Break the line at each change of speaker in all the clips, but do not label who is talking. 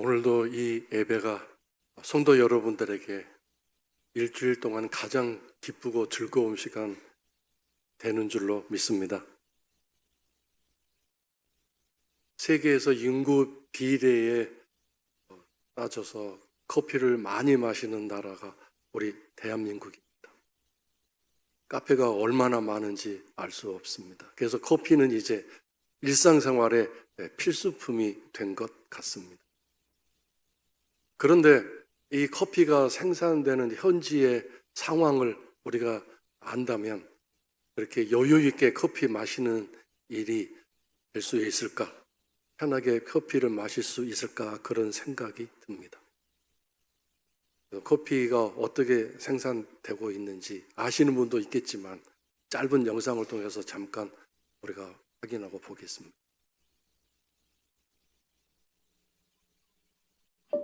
오늘도 이 예배가 성도 여러분들에게 일주일 동안 가장 기쁘고 즐거운 시간 되는 줄로 믿습니다. 세계에서 인구 비례에 따져서 커피를 많이 마시는 나라가 우리 대한민국입니다. 카페가 얼마나 많은지 알 수 없습니다. 그래서 커피는 이제 일상생활의 필수품이 된 것 같습니다. 그런데 이 커피가 생산되는 현지의 상황을 우리가 안다면 그렇게 여유 있게 커피 마시는 일이 될 수 있을까? 편하게 커피를 마실 수 있을까? 그런 생각이 듭니다. 커피가 어떻게 생산되고 있는지 아시는 분도 있겠지만 짧은 영상을 통해서 잠깐 우리가 확인하고 보겠습니다.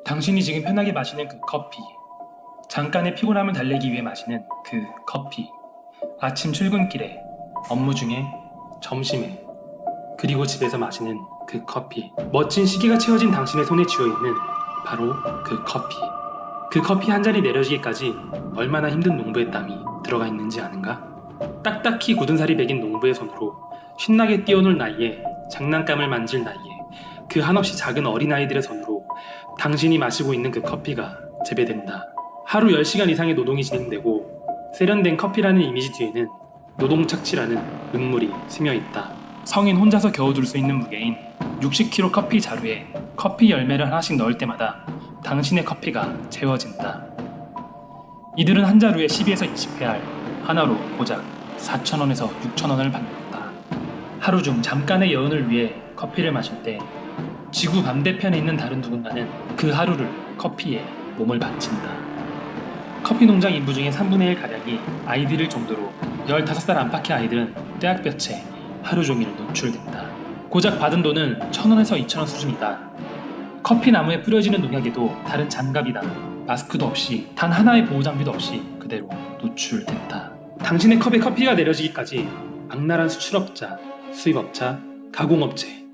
당신이 지금 편하게 마시는 그 커피, 잠깐의 피곤함을 달래기 위해 마시는 그 커피, 아침 출근길에, 업무 중에, 점심에, 그리고 집에서 마시는 그 커피, 멋진 시계가 채워진 당신의 손에 쥐어있는 바로 그 커피. 그 커피 한 잔이 내려지기까지 얼마나 힘든 농부의 땀이 들어가 있는지 아는가? 딱딱히 굳은 살이 배긴 농부의 손으로 신나게 뛰어놀 나이에, 장난감을 만질 나이에, 그 한없이 작은 어린아이들의 손으로 당신이 마시고 있는 그 커피가 재배된다. 하루 10시간 이상의 노동이 진행되고 세련된 커피라는 이미지 뒤에는 노동착취라는 음물이 스며있다. 성인 혼자서 겨우 들 수 있는 무게인 60kg 커피 자루에 커피 열매를 하나씩 넣을 때마다 당신의 커피가 채워진다. 이들은 한 자루에 12에서 20회알, 하나로 고작 4,000원에서 6,000원을 받는다. 하루 중 잠깐의 여운을 위해 커피를 마실 때 지구 반대편에 있는 다른 누군가는 그 하루를 커피에 몸을 바친다. 커피 농장 인부 중에 3분의 1가량이 아이들일 정도로 15살 안팎의 아이들은 떼약볕에 하루 종일 노출된다. 고작 받은 돈은 1,000원에서 2,000원 수준이다. 커피 나무에 뿌려지는 농약에도 다른 장갑이나 마스크도 없이 단 하나의 보호장비도 없이 그대로 노출된다. 당신의 컵에 커피가 내려지기까지 악랄한 수출업자, 수입업자, 가공업체,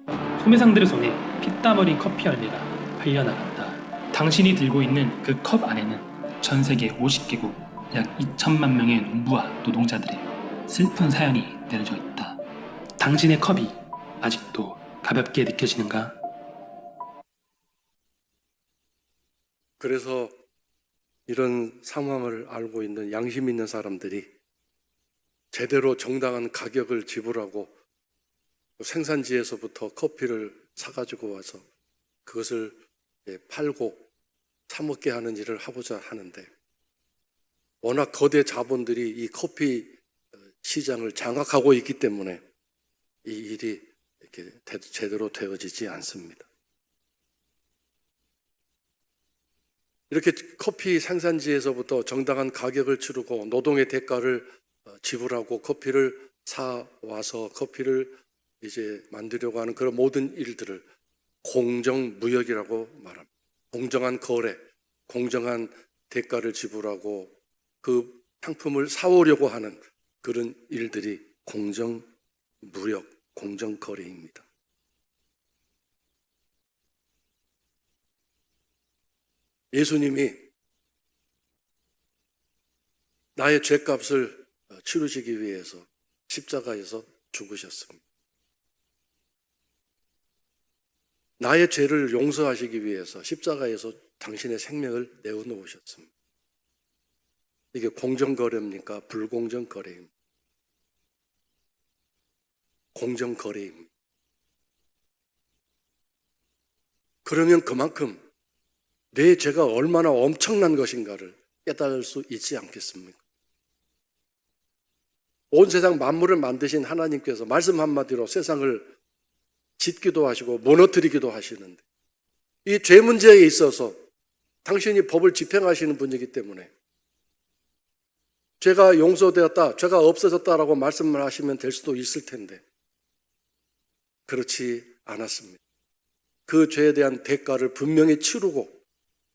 소매상들의 손에 피땀 어린 커피 열매가 팔려나간다. 당신이 들고 있는 그 컵 안에는 전 세계 50개국 약 2천만 명의 농부와 노동자들의 슬픈 사연이 내려져 있다. 당신의 컵이 아직도 가볍게 느껴지는가?
그래서 이런 상황을 알고 있는 양심 있는 사람들이 제대로 정당한 가격을 지불하고 생산지에서부터 커피를 사가지고 와서 그것을 팔고 사먹게 하는 일을 하고자 하는데 워낙 거대 자본들이 이 커피 시장을 장악하고 있기 때문에 이 일이 이렇게 제대로 되어지지 않습니다. 이렇게 커피 생산지에서부터 정당한 가격을 치르고 노동의 대가를 지불하고 커피를 사와서 커피를 이제 만들려고 하는 그런 모든 일들을 공정무역이라고 말합니다. 공정한 거래, 공정한 대가를 지불하고 그 상품을 사오려고 하는 그런 일들이 공정무역, 공정거래입니다. 예수님이 나의 죄값을 치르시기 위해서 십자가에서 죽으셨습니다. 나의 죄를 용서하시기 위해서 십자가에서 당신의 생명을 내어놓으셨습니다. 이게 공정거래입니까? 불공정거래입니까? 공정거래입니다. 그러면 그만큼 내 죄가 얼마나 엄청난 것인가를 깨달을 수 있지 않겠습니까? 온 세상 만물을 만드신 하나님께서 말씀 한마디로 세상을 짓기도 하시고 무너뜨리기도 하시는데 이 죄 문제에 있어서 당신이 법을 집행하시는 분이기 때문에 죄가 용서되었다, 죄가 없어졌다라고 말씀을 하시면 될 수도 있을 텐데 그렇지 않았습니다. 그 죄에 대한 대가를 분명히 치르고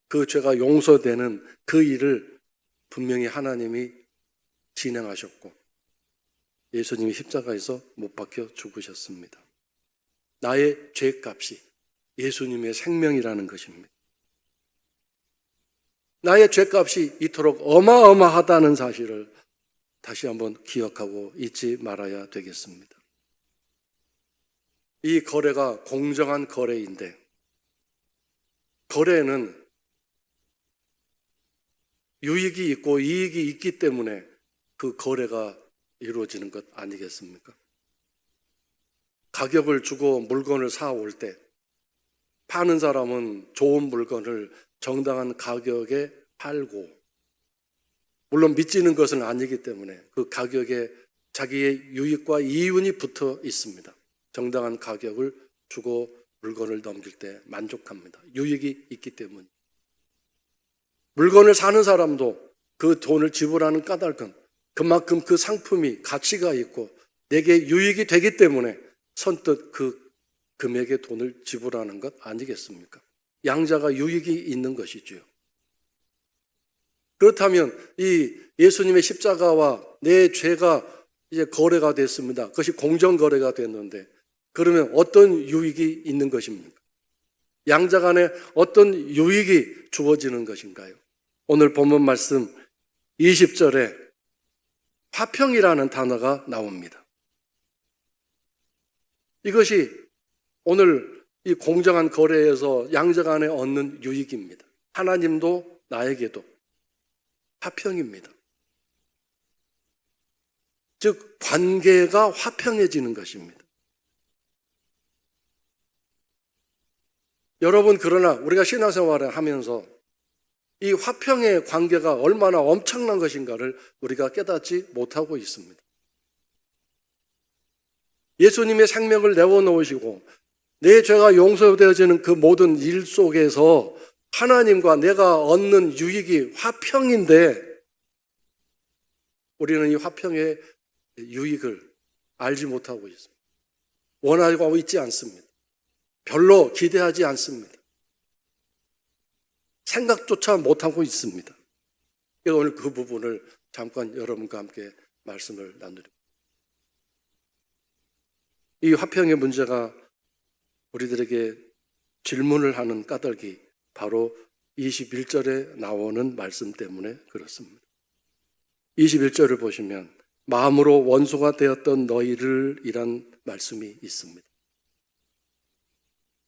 그 죄가 용서되는 그 일을 분명히 하나님이 진행하셨고 예수님이 십자가에서 못 박혀 죽으셨습니다. 나의 죄값이 예수님의 생명이라는 것입니다. 나의 죄값이 이토록 어마어마하다는 사실을 다시 한번 기억하고 잊지 말아야 되겠습니다. 이 거래가 공정한 거래인데, 거래는 유익이 있고 이익이 있기 때문에 그 거래가 이루어지는 것 아니겠습니까? 가격을 주고 물건을 사올 때 파는 사람은 좋은 물건을 정당한 가격에 팔고, 물론 미치는 것은 아니기 때문에 그 가격에 자기의 유익과 이윤이 붙어 있습니다. 정당한 가격을 주고 물건을 넘길 때 만족합니다. 유익이 있기 때문에. 물건을 사는 사람도 그 돈을 지불하는 까닭은 그만큼 그 상품이 가치가 있고 내게 유익이 되기 때문에 선뜻 그 금액의 돈을 지불하는 것 아니겠습니까? 양자가 유익이 있는 것이지요. 그렇다면 이 예수님의 십자가와 내 죄가 이제 거래가 됐습니다. 그것이 공정 거래가 됐는데, 그러면 어떤 유익이 있는 것입니까? 양자 간에 어떤 유익이 주어지는 것인가요? 오늘 본문 말씀 20절에 화평이라는 단어가 나옵니다. 이것이 오늘 이 공정한 거래에서 양자 간에 얻는 유익입니다. 하나님도 나에게도 화평입니다. 즉 관계가 화평해지는 것입니다. 여러분, 그러나 우리가 신앙생활을 하면서 이 화평의 관계가 얼마나 엄청난 것인가를 우리가 깨닫지 못하고 있습니다. 예수님의 생명을 내어놓으시고 내 죄가 용서되어지는 그 모든 일 속에서 하나님과 내가 얻는 유익이 화평인데, 우리는 이 화평의 유익을 알지 못하고 있습니다. 원하고 있지 않습니다. 별로 기대하지 않습니다. 생각조차 못하고 있습니다. 그래서 오늘 그 부분을 잠깐 여러분과 함께 말씀을 나누려고. 이 화평의 문제가 우리들에게 질문을 하는 까닭이 바로 21절에 나오는 말씀 때문에 그렇습니다. 21절을 보시면 마음으로 원수가 되었던 너희를 이란 말씀이 있습니다.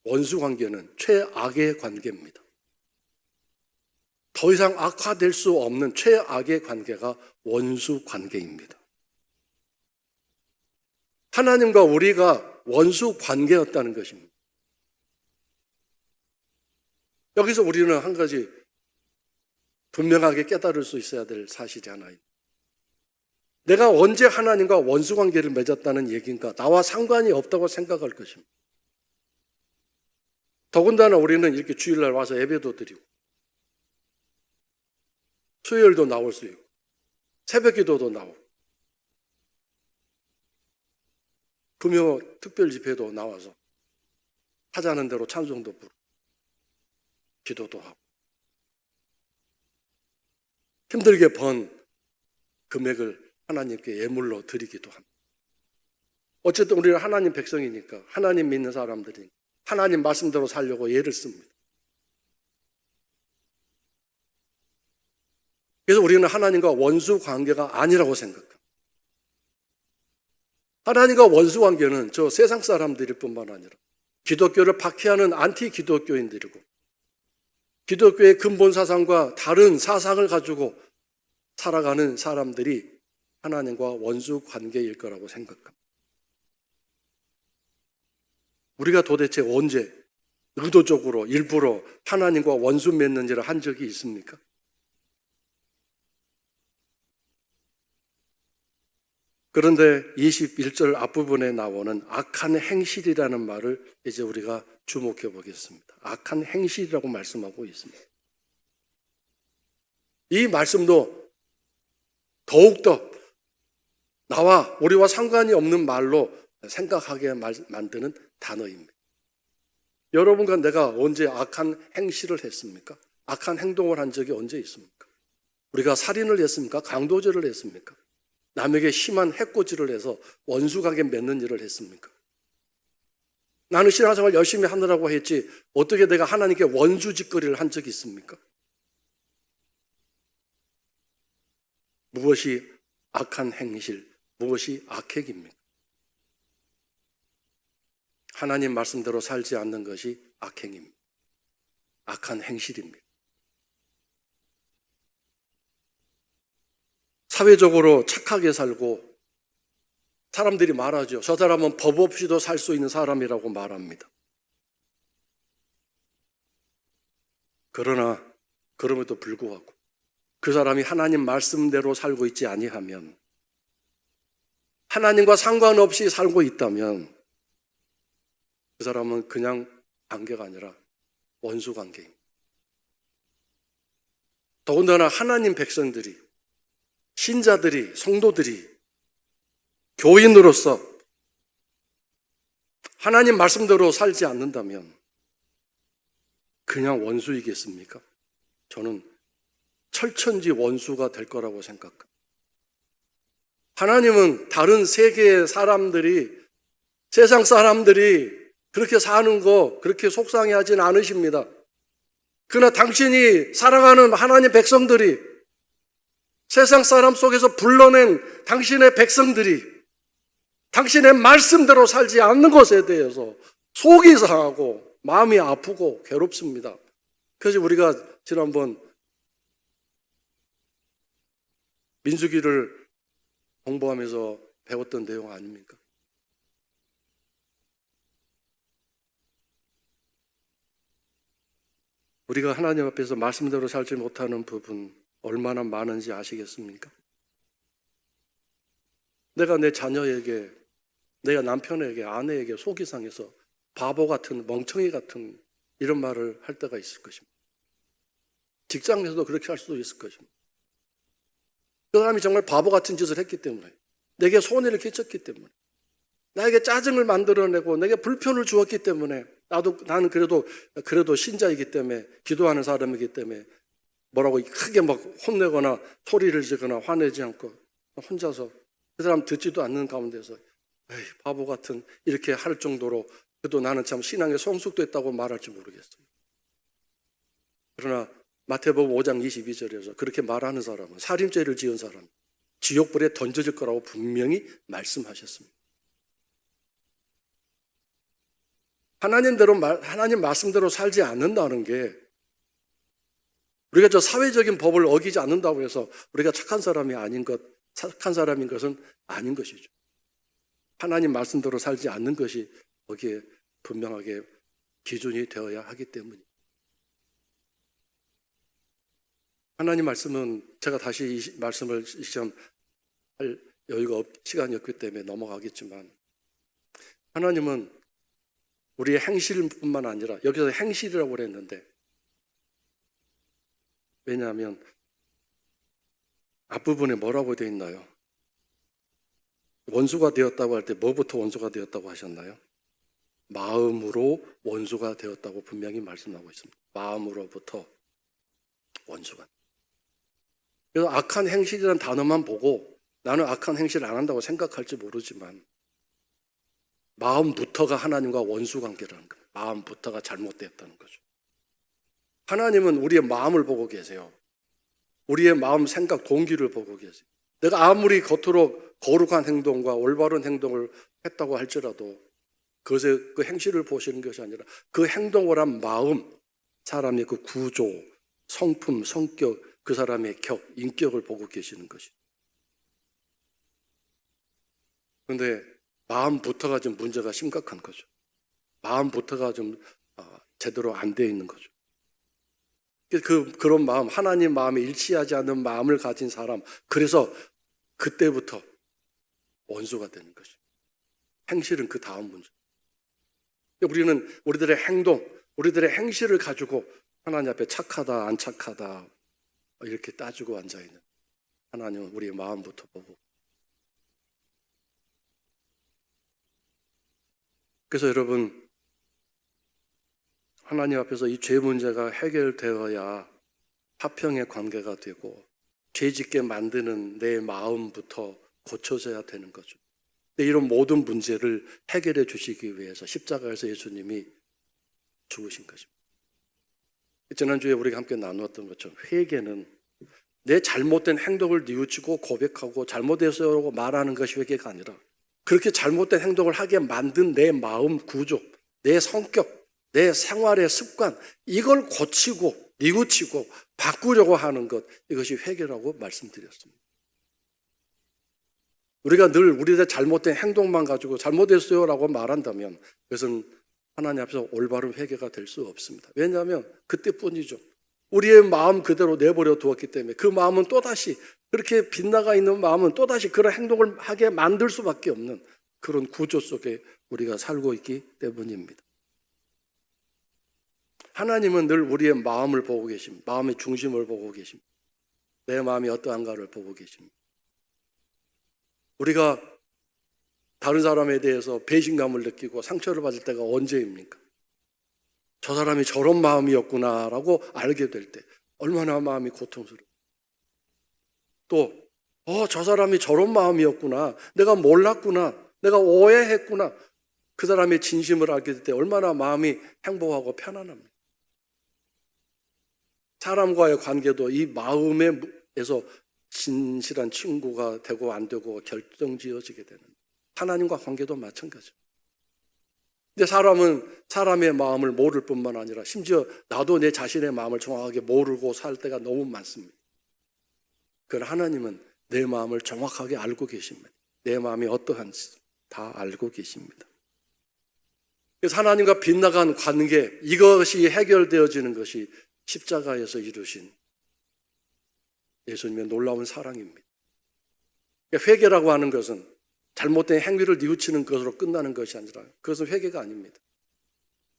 원수 관계는 최악의 관계입니다. 더 이상 악화될 수 없는 최악의 관계가 원수 관계입니다. 하나님과 우리가 원수 관계였다는 것입니다. 여기서 우리는 한 가지 분명하게 깨달을 수 있어야 될 사실이 하나 있습니다. 내가 언제 하나님과 원수 관계를 맺었다는 얘기인가? 나와 상관이 없다고 생각할 것입니다. 더군다나 우리는 이렇게 주일날 와서 예배도 드리고 수요일도 나올 수 있고 새벽 기도도 나오고 금요 특별 집회도 나와서 하자는 대로 찬송도 부르고 기도도 하고 힘들게 번 금액을 하나님께 예물로 드리기도 합니다. 어쨌든 우리는 하나님 백성이니까, 하나님 믿는 사람들이니까 하나님 말씀대로 살려고 예를 씁니다. 그래서 우리는 하나님과 원수 관계가 아니라고 생각합니다. 하나님과 원수 관계는 저 세상 사람들일 뿐만 아니라 기독교를 박해하는 안티 기독교인들이고 기독교의 근본 사상과 다른 사상을 가지고 살아가는 사람들이 하나님과 원수 관계일 거라고 생각합니다. 우리가 도대체 언제 의도적으로 일부러 하나님과 원수 맺는 일을 한 적이 있습니까? 그런데 21절 앞부분에 나오는 악한 행실이라는 말을 이제 우리가 주목해 보겠습니다. 악한 행실이라고 말씀하고 있습니다. 이 말씀도 더욱더 나와 우리와 상관이 없는 말로 생각하게 만드는 단어입니다. 여러분과 내가 언제 악한 행실을 했습니까? 악한 행동을 한 적이 언제 있습니까? 우리가 살인을 했습니까? 강도질을 했습니까? 남에게 심한 해코지를 해서 원수관계 맺는 일을 했습니까? 나는 신앙생활 열심히 하느라고 했지 어떻게 내가 하나님께 원수짓거리를 한 적이 있습니까? 무엇이 악한 행실, 무엇이 악행입니까? 하나님 말씀대로 살지 않는 것이 악행입니다. 악한 행실입니다. 사회적으로 착하게 살고 사람들이 말하죠. 저 사람은 법 없이도 살 수 있는 사람이라고 말합니다. 그러나 그럼에도 불구하고 그 사람이 하나님 말씀대로 살고 있지 아니하면, 하나님과 상관없이 살고 있다면 그 사람은 그냥 관계가 아니라 원수 관계입니다. 더군다나 하나님 백성들이, 신자들이, 성도들이 교인으로서 하나님 말씀대로 살지 않는다면 그냥 원수이겠습니까? 저는 철천지 원수가 될 거라고 생각합니다. 하나님은 다른 세계의 사람들이, 세상 사람들이 그렇게 사는 거 그렇게 속상해하진 않으십니다. 그러나 당신이 사랑하는 하나님 백성들이, 세상 사람 속에서 불러낸 당신의 백성들이 당신의 말씀대로 살지 않는 것에 대해서 속이 상하고 마음이 아프고 괴롭습니다. 그래서 우리가 지난번 민수기를 공부하면서 배웠던 내용 아닙니까? 우리가 하나님 앞에서 말씀대로 살지 못하는 부분 얼마나 많은지 아시겠습니까? 내가 내 자녀에게, 내가 남편에게, 아내에게 속이 상해서 바보 같은, 멍청이 같은 이런 말을 할 때가 있을 것입니다. 직장에서도 그렇게 할 수도 있을 것입니다. 그 사람이 정말 바보 같은 짓을 했기 때문에, 내게 손해를 끼쳤기 때문에, 나에게 짜증을 만들어내고 내게 불편을 주었기 때문에, 나는 그래도 신자이기 때문에, 기도하는 사람이기 때문에 뭐라고 크게 막 혼내거나 소리를 지거나 화내지 않고 혼자서 그 사람 듣지도 않는 가운데서 에이, 바보 같은, 이렇게 할 정도로 그래도 나는 참 신앙에 성숙됐다고 말할지 모르겠어요. 그러나 마태복음 5장 22절에서 그렇게 말하는 사람은, 살인죄를 지은 사람, 지옥불에 던져질 거라고 분명히 말씀하셨습니다. 하나님 말씀대로 살지 않는다는 게, 우리가 저 사회적인 법을 어기지 않는다고 해서 우리가 착한 사람인 것은 아닌 것이죠. 하나님 말씀대로 살지 않는 것이 거기에 분명하게 기준이 되어야 하기 때문입니다. 하나님 말씀은, 제가 다시 이 말씀을 할 여유가 시간이 없기 때문에 넘어가겠지만, 하나님은 우리의 행실뿐만 아니라, 여기서 행실이라고 그랬는데, 왜냐하면 앞부분에 뭐라고 되어 있나요? 원수가 되었다고 할 때 뭐부터 원수가 되었다고 하셨나요? 마음으로 원수가 되었다고 분명히 말씀하고 있습니다. 마음으로부터 원수가. 그래서 악한 행실이라는 단어만 보고 나는 악한 행실을 안 한다고 생각할지 모르지만, 마음부터가 하나님과 원수 관계라는 거예요. 마음부터가 잘못되었다는 거죠. 하나님은 우리의 마음을 보고 계세요. 우리의 마음, 생각, 동기를 보고 계세요. 내가 아무리 겉으로 거룩한 행동과 올바른 행동을 했다고 할지라도 그것의 그 행실을 보시는 것이 아니라 그 행동을 한 마음, 사람의 그 구조, 성품, 성격, 그 사람의 인격을 보고 계시는 것이죠. 그런데 마음부터가 좀 문제가 심각한 거죠. 마음부터가 좀 제대로 안 되어 있는 거죠. 그런 마음, 하나님 마음에 일치하지 않는 마음을 가진 사람, 그래서 그때부터 원수가 되는 것이죠. 행실은 그 다음 문제. 우리는 우리들의 행동, 우리들의 행실을 가지고 하나님 앞에 착하다, 안 착하다 이렇게 따지고 앉아있는, 하나님은 우리의 마음부터 보고. 그래서 여러분, 하나님 앞에서 이 죄 문제가 해결되어야 화평의 관계가 되고 죄 짓게 만드는 내 마음부터 고쳐져야 되는 거죠. 이런 모든 문제를 해결해 주시기 위해서 십자가에서 예수님이 죽으신 것입니다. 지난주에 우리가 함께 나누었던 것처럼 회개는 내 잘못된 행동을 뉘우치고 고백하고 잘못했어요라고 말하는 것이 회개가 아니라 그렇게 잘못된 행동을 하게 만든 내 마음 구조, 내 성격, 내 생활의 습관, 이걸 고치고 뉘우치고 바꾸려고 하는 것, 이것이 회개라고 말씀드렸습니다. 우리가 늘 우리의 잘못된 행동만 가지고 잘못했어요라고 말한다면 그것은 하나님 앞에서 올바른 회개가 될 수 없습니다. 왜냐하면 그때뿐이죠. 우리의 마음 그대로 내버려 두었기 때문에 그 마음은 또다시 그렇게 빗나가 있는 마음은 또다시 그런 행동을 하게 만들 수밖에 없는 그런 구조 속에 우리가 살고 있기 때문입니다. 하나님은 늘 우리의 마음을 보고 계십니다. 마음의 중심을 보고 계십니다. 내 마음이 어떠한가를 보고 계십니다. 우리가 다른 사람에 대해서 배신감을 느끼고 상처를 받을 때가 언제입니까? 저 사람이 저런 마음이었구나라고 알게 될 때 얼마나 마음이 고통스러워요. 또 저 사람이 저런 마음이었구나, 내가 몰랐구나, 내가 오해했구나, 그 사람의 진심을 알게 될 때 얼마나 마음이 행복하고 편안합니다. 사람과의 관계도 이 마음에서 진실한 친구가 되고 안 되고 결정지어지게 되는, 하나님과 관계도 마찬가지입니다. 근데 사람은 사람의 마음을 모를 뿐만 아니라 심지어 나도 내 자신의 마음을 정확하게 모르고 살 때가 너무 많습니다. 그러나 하나님은 내 마음을 정확하게 알고 계십니다. 내 마음이 어떠한지 다 알고 계십니다. 그래서 하나님과 빗나간 관계, 이것이 해결되어지는 것이 십자가에서 이루신 예수님의 놀라운 사랑입니다. 그러니까 회개라고 하는 것은 잘못된 행위를 뉘우치는 것으로 끝나는 것이 아니라 그것은 회개가 아닙니다.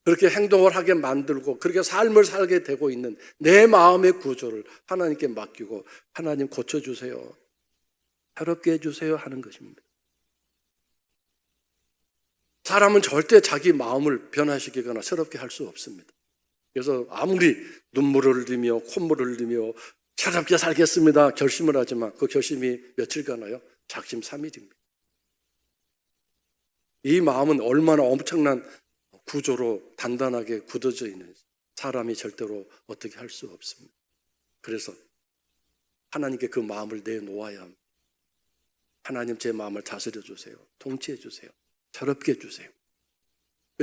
그렇게 행동을 하게 만들고 그렇게 삶을 살게 되고 있는 내 마음의 구조를 하나님께 맡기고 하나님 고쳐주세요, 새롭게 해주세요 하는 것입니다. 사람은 절대 자기 마음을 변화시키거나 새롭게 할 수 없습니다. 그래서 아무리 눈물을 흘리며 콧물을 흘리며 새롭게 살겠습니다 결심을 하지만 그 결심이 며칠 가나요? 작심삼일입니다. 이 마음은 얼마나 엄청난 구조로 단단하게 굳어져 있는지 사람이 절대로 어떻게 할 수 없습니다. 그래서 하나님께 그 마음을 내놓아야 합니다. 하나님, 제 마음을 다스려 주세요, 통치해 주세요, 새롭게 해주세요.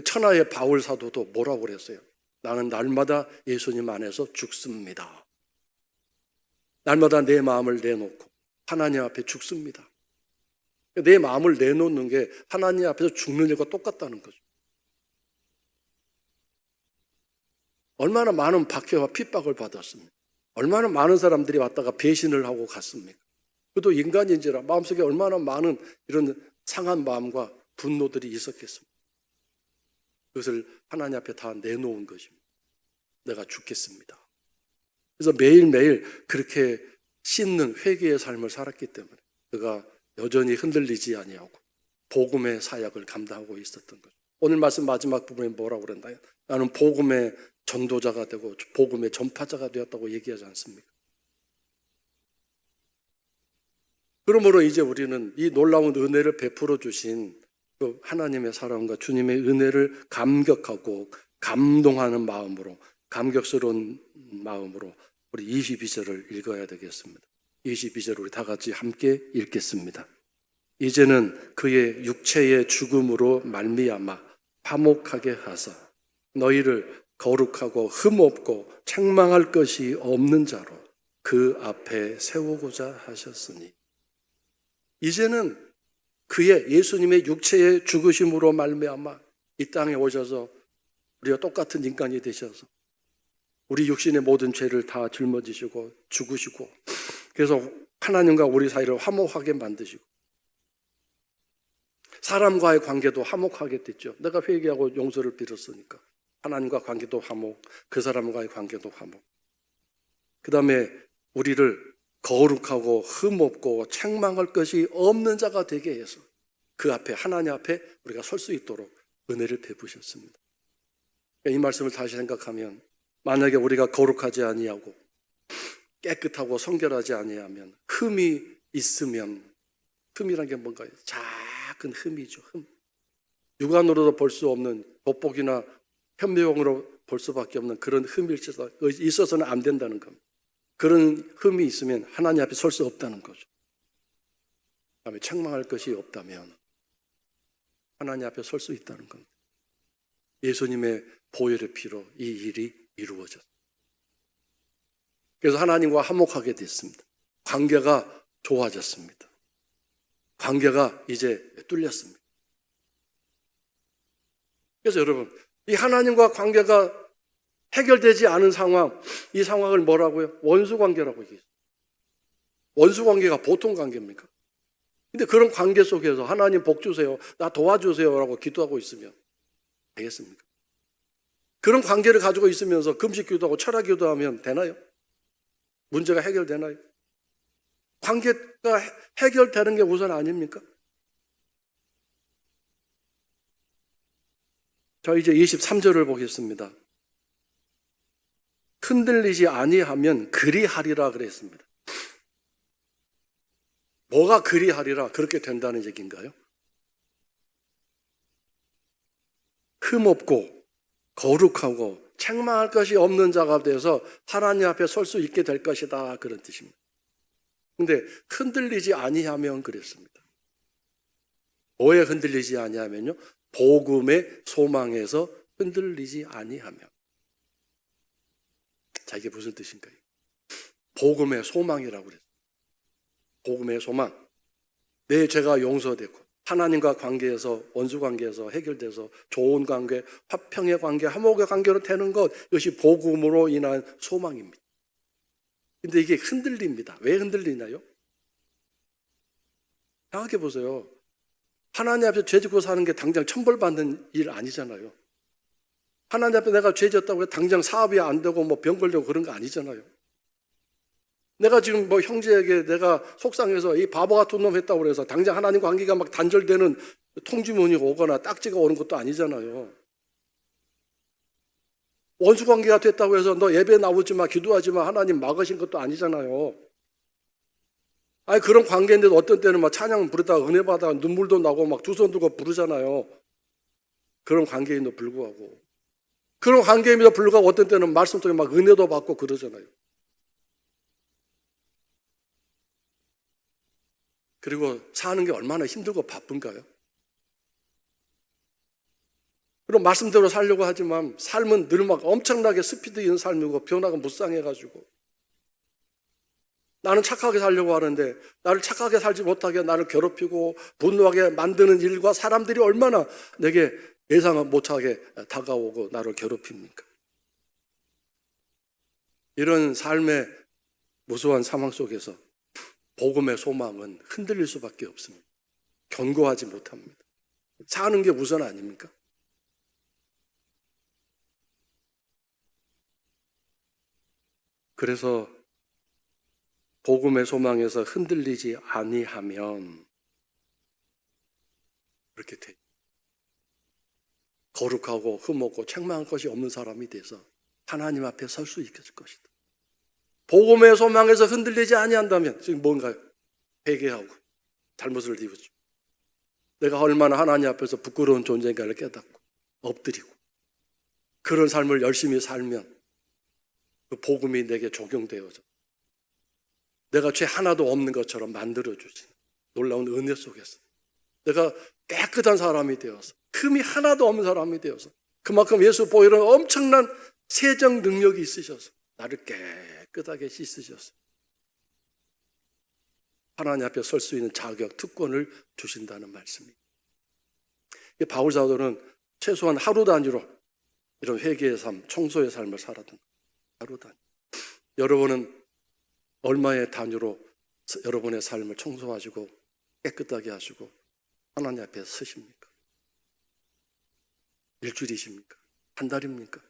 천하의 바울 사도도 뭐라고 그랬어요? 나는 날마다 예수님 안에서 죽습니다. 날마다 내 마음을 내놓고 하나님 앞에 죽습니다. 내 마음을 내놓는 게 하나님 앞에서 죽는 일과 똑같다는 거죠. 얼마나 많은 박해와 핍박을 받았습니까? 얼마나 많은 사람들이 왔다가 배신을 하고 갔습니까? 그도 인간인지라 마음속에 얼마나 많은 이런 상한 마음과 분노들이 있었겠습니까? 그것을 하나님 앞에 다 내놓은 것입니다. 내가 죽겠습니다. 그래서 매일매일 그렇게 씻는 회개의 삶을 살았기 때문에 그가 여전히 흔들리지 아니하고 복음의 사역을 감당하고 있었던 거죠. 오늘 말씀 마지막 부분에 뭐라고 그랬나요? 나는 복음의 전도자가 되고 복음의 전파자가 되었다고 얘기하지 않습니까? 그러므로 이제 우리는 이 놀라운 은혜를 베풀어 주신 그 하나님의 사랑과 주님의 은혜를 감격하고 감동하는 마음으로, 감격스러운 마음으로 우리 22절을 읽어야 되겠습니다. 22절 우리 다 같이 함께 읽겠습니다. 이제는 그의 육체의 죽음으로 말미암아 화목하게 하사 너희를 거룩하고 흠없고 책망할 것이 없는 자로 그 앞에 세우고자 하셨으니, 이제는 그의 예수님의 육체의 죽으심으로 말미암아 이 땅에 오셔서 우리가 똑같은 인간이 되셔서 우리 육신의 모든 죄를 다 짊어지시고 죽으시고, 그래서 하나님과 우리 사이를 화목하게 만드시고 사람과의 관계도 화목하게 됐죠. 내가 회개하고 용서를 빌었으니까 하나님과 관계도 화목, 그 사람과의 관계도 화목. 그 다음에 우리를 거룩하고 흠없고 책망할 것이 없는 자가 되게 해서 그 앞에, 하나님 앞에 우리가 설 수 있도록 은혜를 베푸셨습니다. 이 말씀을 다시 생각하면, 만약에 우리가 거룩하지 아니하고 깨끗하고 성결하지 아니하면, 흠이 있으면, 흠이란 게 뭔가요? 작은 흠이죠. 흠. 육안으로도 볼 수 없는, 돋보기나 현미경으로 볼 수밖에 없는 그런 흠이 있어서는 안 된다는 겁니다. 그런 흠이 있으면 하나님 앞에 설 수 없다는 거죠. 그다음에 책망할 것이 없다면 하나님 앞에 설 수 있다는 겁니다. 예수님의 보혈의 피로 이 일이 이루어졌습니다. 그래서 하나님과 화목하게 됐습니다. 관계가 좋아졌습니다. 관계가 이제 뚫렸습니다. 그래서 여러분, 이 하나님과 관계가 해결되지 않은 상황, 이 상황을 뭐라고요? 원수관계라고 얘기해요. 원수관계가 보통 관계입니까? 근데 그런 관계 속에서 하나님 복 주세요, 나 도와주세요 라고 기도하고 있으면 되겠습니까? 그런 관계를 가지고 있으면서 금식 기도하고 철학 기도하면 되나요? 문제가 해결되나요? 관계가 해결되는 게 우선 아닙니까? 자, 이제 23절을 보겠습니다. 흔들리지 아니하면 그리하리라 그랬습니다. 뭐가 그리하리라 그렇게 된다는 얘기인가요? 흠없고 거룩하고 책망할 것이 없는 자가 되어서 하나님 앞에 설 수 있게 될 것이다, 그런 뜻입니다. 근데 흔들리지 아니하면 그랬습니다. 뭐에 흔들리지 아니하면요? 복음의 소망에서 흔들리지 아니하면. 자, 이게 무슨 뜻인가요? 복음의 소망이라고 그랬어요. 복음의 소망. 내 죄가 용서되고 하나님과 관계에서, 원수 관계에서 해결돼서 좋은 관계, 화평의 관계, 화목의 관계로 되는 것, 이것이 복음으로 인한 소망입니다. 근데 이게 흔들립니다. 왜 흔들리나요? 생각해 보세요. 하나님 앞에 죄 짓고 사는 게 당장 천벌받는 일 아니잖아요. 하나님 앞에 내가 죄 짓었다고 해서 당장 사업이 안 되고 뭐 병 걸리고 그런 거 아니잖아요. 내가 지금 뭐 형제에게 내가 속상해서 이 바보 같은 놈 했다고 해서 당장 하나님 관계가 막 단절되는 통지문이 오거나 딱지가 오는 것도 아니잖아요. 원수 관계가 됐다고 해서 너 예배 나오지 마, 기도하지 마, 하나님 막으신 것도 아니잖아요. 아니, 그런 관계인데도 어떤 때는 막 찬양 부르다가 은혜 받다가 눈물도 나고 막 두 손 들고 부르잖아요. 그런 관계인도 불구하고. 그런 관계임에도 불구하고 어떤 때는 말씀 속에 막 은혜도 받고 그러잖아요. 그리고 사는 게 얼마나 힘들고 바쁜가요? 그리고 말씀대로 살려고 하지만 삶은 늘 막 엄청나게 스피드 있는 삶이고 변화가 무쌍해가지고 나는 착하게 살려고 하는데 나를 착하게 살지 못하게 나를 괴롭히고 분노하게 만드는 일과 사람들이 얼마나 내게 예상 못하게 다가오고 나를 괴롭힙니까? 이런 삶의 무수한 상황 속에서 복음의 소망은 흔들릴 수밖에 없습니다. 견고하지 못합니다. 사는 게 우선 아닙니까? 그래서 복음의 소망에서 흔들리지 아니하면 그렇게 돼. 거룩하고 흠없고 책망할 것이 없는 사람이 돼서 하나님 앞에 설 수 있을 것이다. 복음의 소망에서 흔들리지 아니한다면 지금 뭔가요? 회개하고 잘못을 뒤우죠. 내가 얼마나 하나님 앞에서 부끄러운 존재인가를 깨닫고 엎드리고 그런 삶을 열심히 살면 그 복음이 내게 적용되어져 내가 죄 하나도 없는 것처럼 만들어주신 놀라운 은혜 속에서 내가 깨끗한 사람이 되어서 흠이 하나도 없는 사람이 되어서 그만큼 예수 보혈은 엄청난 세정 능력이 있으셔서 나를 깨끗하게 씻으셔서 하나님 앞에 설 수 있는 자격, 특권을 주신다는 말씀입니다. 바울 사도는 최소한 하루 단위로 이런 회개의 삶, 청소의 삶을 살았던 거예요. 하루 단위. 여러분은 얼마의 단위로 여러분의 삶을 청소하시고 깨끗하게 하시고 하나님 앞에 서십니까? 일주일이십니까? 한 달입니까?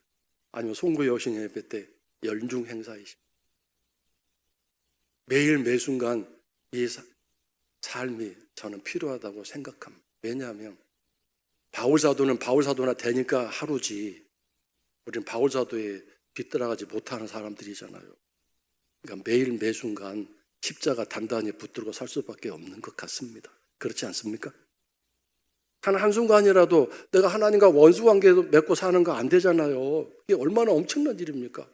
아니면 송구 여신 예배 때 연중 행사이십니까? 매일 매순간 이 삶이 저는 필요하다고 생각합니다. 왜냐하면 바울사도는 바울사도나 되니까 하루지 우리는 바울사도에 뒤따라가지 못하는 사람들이잖아요. 그러니까 매일 매순간 십자가 단단히 붙들고 살 수밖에 없는 것 같습니다. 그렇지 않습니까? 한순간이라도 내가 하나님과 원수관계도 맺고 사는 거 안 되잖아요. 이게 얼마나 엄청난 일입니까?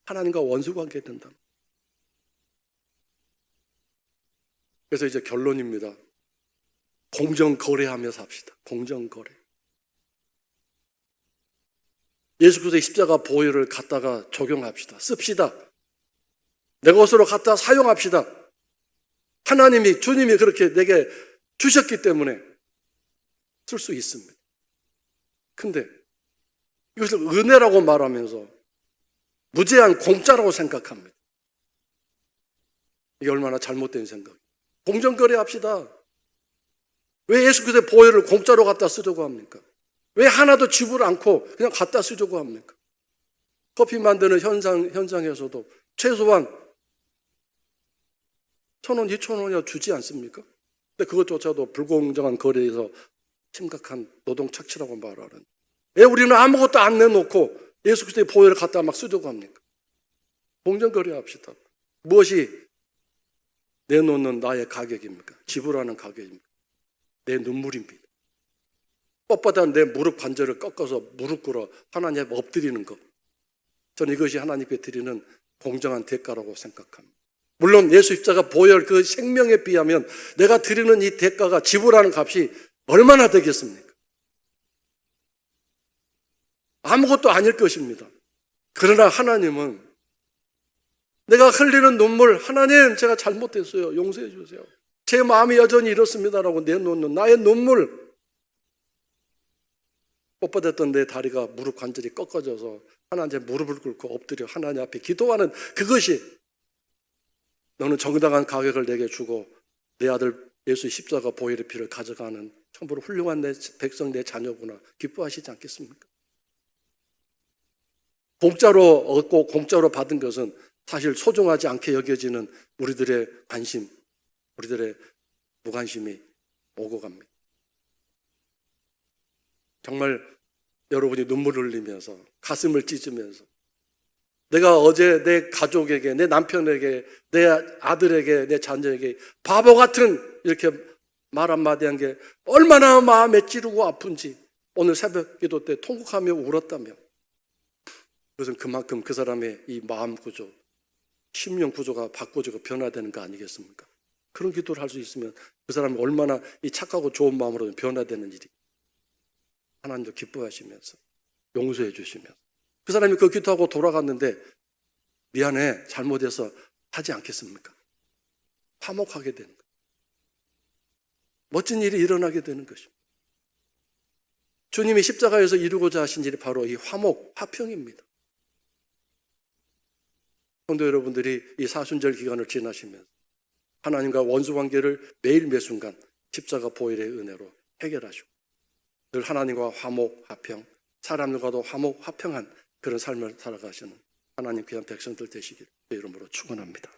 하나님과 원수관계 된다. 그래서 이제 결론입니다. 공정거래하며 삽시다. 공정거래. 예수 그리스도의 십자가 보혈을 갖다가 적용합시다. 씁시다. 내 것으로 갖다 사용합시다. 하나님이, 주님이 그렇게 내게 주셨기 때문에 쓸 수 있습니다. 근데 이것을 은혜라고 말하면서 무제한 공짜라고 생각합니다. 이게 얼마나 잘못된 생각이에요. 공정거래 합시다. 왜 예수 그리스도의 보혈을 공짜로 갖다 쓰려고 합니까? 왜 하나도 지불 않고 그냥 갖다 쓰려고 합니까? 커피 만드는 현장에서도 최소한 1,000원, 2,000원이야 주지 않습니까? 근데 그것조차도 불공정한 거래에서 심각한 노동 착취라고 말하는. 왜 우리는 아무것도 안 내놓고 예수 그리스도의 보혈을 갖다 막 쓰려고 합니까? 공정거래 합시다. 무엇이 내놓는 나의 가격입니까? 지불하는 가격입니까? 내 눈물입니다. 뻣뻣한 내 무릎 관절을 꺾어서 무릎 꿇어 하나님 앞에 엎드리는 것. 저는 이것이 하나님께 드리는 공정한 대가라고 생각합니다. 물론 예수 십자가 보혈 그 생명에 비하면 내가 드리는 이 대가가 지불하는 값이 얼마나 되겠습니까? 아무것도 아닐 것입니다. 그러나 하나님은 내가 흘리는 눈물, 하나님 제가 잘못했어요. 용서해 주세요. 제 마음이 여전히 이렇습니다라고 내놓는 나의 눈물. 뻣뻣했던 내 다리가 무릎 관절이 꺾어져서 하나님 무릎을 꿇고 엎드려 하나님 앞에 기도하는 그것이 너는 정당한 가격을 내게 주고 내 아들 예수 십자가 보혈의 피를 가져가는 참으로 훌륭한 내 백성 내 자녀구나 기뻐하시지 않겠습니까? 공짜로 얻고 공짜로 받은 것은 사실 소중하지 않게 여겨지는 우리들의 관심, 우리들의 무관심이 오고 갑니다. 정말 여러분이 눈물을 흘리면서 가슴을 찢으면서 내가 어제 내 가족에게, 내 남편에게, 내 아들에게, 내 자녀에게 바보 같은 이렇게 말 한마디 한 게 얼마나 마음에 찌르고 아픈지 오늘 새벽 기도 때 통곡하며 울었다며 그것은 그만큼 그 사람의 이 마음 구조, 심령 구조가 바꿔지고 변화되는 거 아니겠습니까? 그런 기도를 할 수 있으면 그 사람이 얼마나 이 착하고 좋은 마음으로 변화되는 일이 하나님도 기뻐하시면서 용서해 주시면서 그 사람이 그 기도하고 돌아갔는데 미안해 잘못해서 하지 않겠습니까? 화목하게 되는 거예요. 멋진 일이 일어나게 되는 것입니다. 주님이 십자가에서 이루고자 하신 일이 바로 이 화목, 화평입니다. 성도 여러분들이 이 사순절 기간을 지나시면서 하나님과 원수 관계를 매일 매순간 십자가 보혈의 은혜로 해결하시고 늘 하나님과 화목, 화평, 사람들과도 화목, 화평한 그런 삶을 살아가시는 하나님 귀한 백성들 되시기를 그 이름으로 축원합니다.